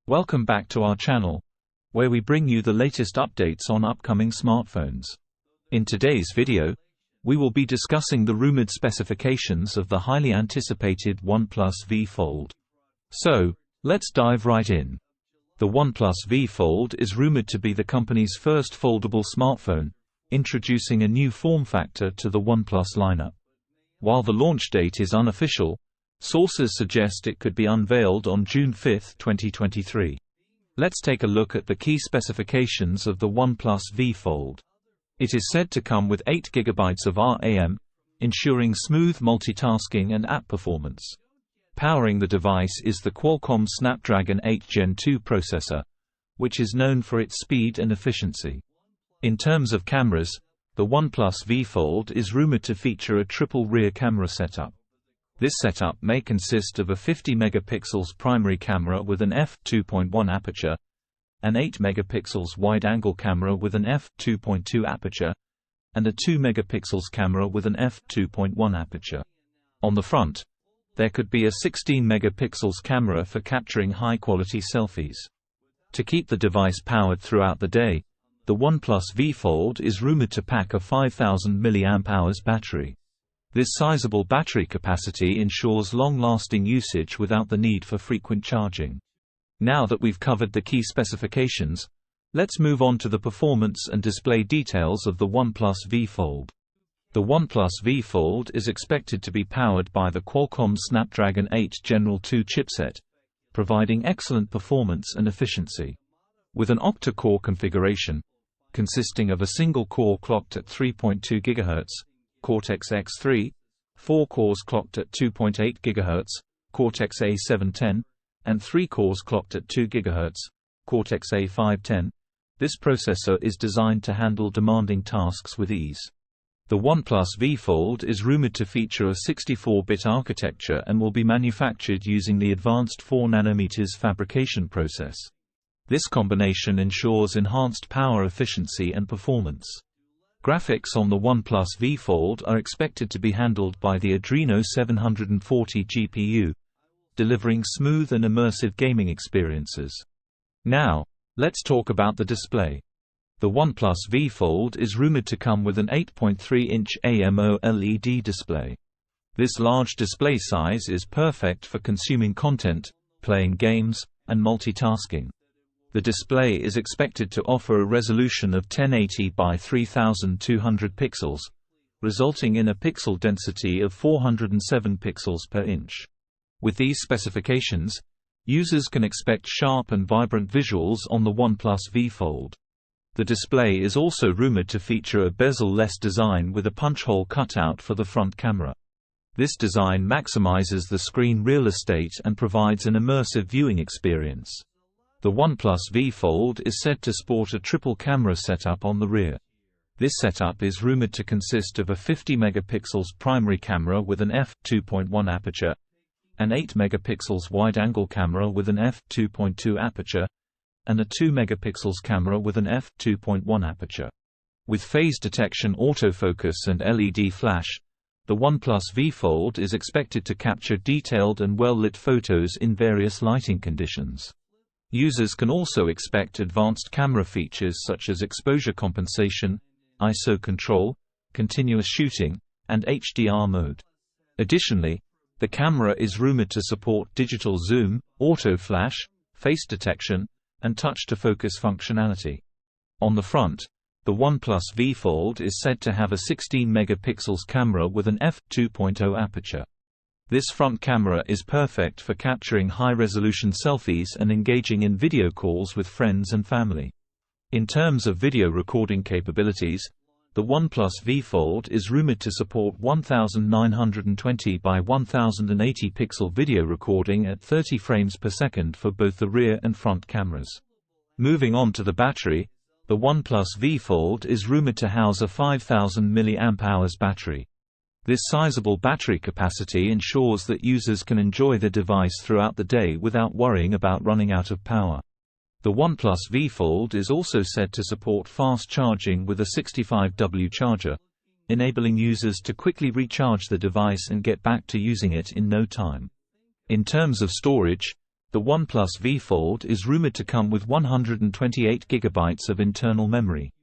Welcome back to our channel, where we bring you the latest updates on upcoming smartphones. In today's video, we will be discussing the rumored specifications of the highly anticipated OnePlus V Fold. So, let's dive right in. The OnePlus V Fold is rumored to be the company's first foldable smartphone, introducing a new form factor to the OnePlus lineup. While the launch date is unofficial, sources suggest it could be unveiled on June 5, 2023. Let's take a look at the key specifications of the OnePlus V Fold. It is said to come with 8 GB of RAM, ensuring smooth multitasking and app performance. Powering the device is the Qualcomm Snapdragon 8 Gen 2 processor, which is known for its speed and efficiency. In terms of cameras, the OnePlus V Fold is rumored to feature a triple rear camera setup. This setup may consist of a 50 megapixels primary camera with an f2.1 aperture, an 8 megapixels wide-angle camera with an f2.2 aperture, and a 2 megapixels camera with an f2.1 aperture. On the front, there could be a 16 megapixels camera for capturing high-quality selfies. To keep the device powered throughout the day, the OnePlus V Fold is rumored to pack a 5000 mAh battery. This sizable battery capacity ensures long-lasting usage without the need for frequent charging. Now that we've covered the key specifications, let's move on to the performance and display details of the OnePlus V Fold. The OnePlus V Fold is expected to be powered by the Qualcomm Snapdragon 8 Gen 2 chipset, providing excellent performance and efficiency. With an octa-core configuration, consisting of a single core clocked at 3.2 GHz, Cortex-X3, 4 cores clocked at 2.8 GHz, Cortex-A710, and 3 cores clocked at 2 GHz, Cortex-A510, this processor is designed to handle demanding tasks with ease. The OnePlus V Fold is rumored to feature a 64-bit architecture and will be manufactured using the advanced 4 nm fabrication process. This combination ensures enhanced power efficiency and performance. Graphics on the OnePlus V Fold are expected to be handled by the Adreno 740 GPU, delivering smooth and immersive gaming experiences. Now, let's talk about the display. The OnePlus V Fold is rumored to come with an 8.3-inch AMOLED display. This large display size is perfect for consuming content, playing games, and multitasking. The display is expected to offer a resolution of 1080 by 3200 pixels, resulting in a pixel density of 407 pixels per inch. With these specifications, users can expect sharp and vibrant visuals on the OnePlus V Fold. The display is also rumored to feature a bezel-less design with a punch-hole cutout for the front camera. This design maximizes the screen real estate and provides an immersive viewing experience. The OnePlus V Fold is said to sport a triple camera setup on the rear. This setup is rumored to consist of a 50 megapixels primary camera with an f2.1 aperture, an 8 megapixels wide-angle camera with an f2.2 aperture, and a 2 megapixels camera with an f2.1 aperture. With phase detection autofocus and LED flash, the OnePlus V Fold is expected to capture detailed and well-lit photos in various lighting conditions. Users can also expect advanced camera features such as exposure compensation, ISO control, continuous shooting, and HDR mode. Additionally, the camera is rumored to support digital zoom, auto flash, face detection, and touch-to-focus functionality. On the front, the OnePlus V Fold is said to have a 16 megapixels camera with an f2.0 aperture. This front camera is perfect for capturing high-resolution selfies and engaging in video calls with friends and family. In terms of video recording capabilities, the OnePlus V Fold is rumored to support 1920 by 1080 pixel video recording at 30 frames per second for both the rear and front cameras. Moving on to the battery, the OnePlus V Fold is rumored to house a 5000 mAh battery. This sizable battery capacity ensures that users can enjoy the device throughout the day without worrying about running out of power. The OnePlus V Fold is also said to support fast charging with a 65W charger, enabling users to quickly recharge the device and get back to using it in no time. In terms of storage, The OnePlus V Fold is rumored to come with 128 GB of internal memory.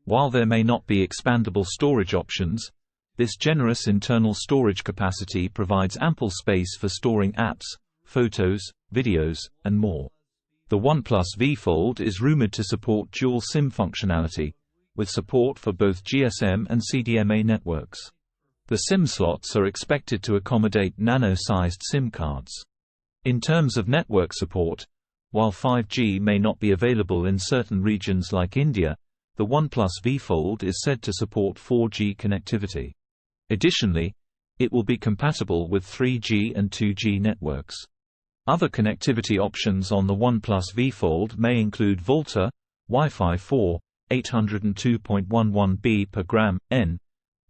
While there may not be expandable storage options, this generous internal storage capacity provides ample space for storing apps, photos, videos, and more. The OnePlus V Fold is rumored to support dual SIM functionality, with support for both GSM and CDMA networks. The SIM slots are expected to accommodate nano-sized SIM cards. In terms of network support, while 5G may not be available in certain regions like India, the OnePlus V Fold is said to support 4G connectivity. Additionally, it will be compatible with 3G and 2G networks. Other connectivity options on the OnePlus V Fold may include Volta, Wi-Fi 4, 802.11b per gram, N,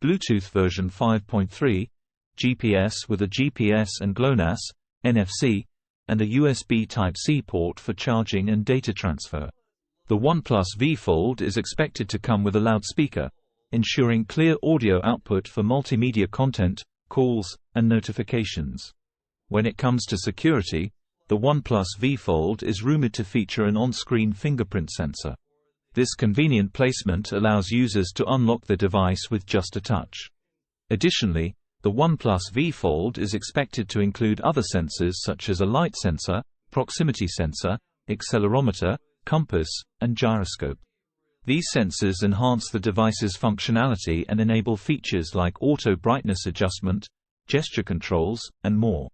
Bluetooth version 5.3, GPS with a GPS and GLONASS, NFC, and a USB Type-C port for charging and data transfer. The OnePlus V Fold is expected to come with a loudspeaker, ensuring clear audio output for multimedia content, calls, and notifications. When it comes to security, the OnePlus V Fold is rumored to feature an on-screen fingerprint sensor. This convenient placement allows users to unlock the device with just a touch. Additionally, the OnePlus V Fold is expected to include other sensors such as a light sensor, proximity sensor, accelerometer, compass, and gyroscope. These sensors enhance the device's functionality and enable features like auto brightness adjustment, gesture controls, and more.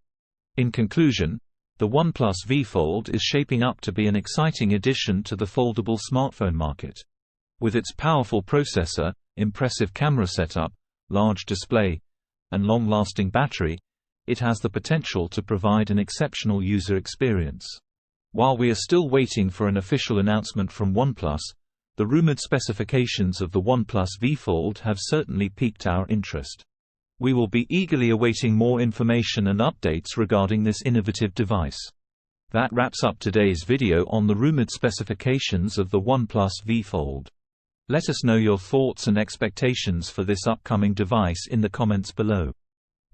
In conclusion, the OnePlus V Fold is shaping up to be an exciting addition to the foldable smartphone market. With its powerful processor, impressive camera setup, large display, and long-lasting battery, it has the potential to provide an exceptional user experience. While we are still waiting for an official announcement from OnePlus, the rumored specifications of the OnePlus V Fold have certainly piqued our interest. We will be eagerly awaiting more information and updates regarding this innovative device. That wraps up today's video on the rumored specifications of the OnePlus V Fold. Let us know your thoughts and expectations for this upcoming device in the comments below.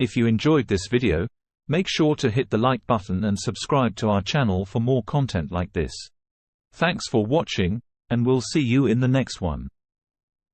If you enjoyed this video, make sure to hit the like button and subscribe to our channel for more content like this. Thanks for watching, and we'll see you in the next one.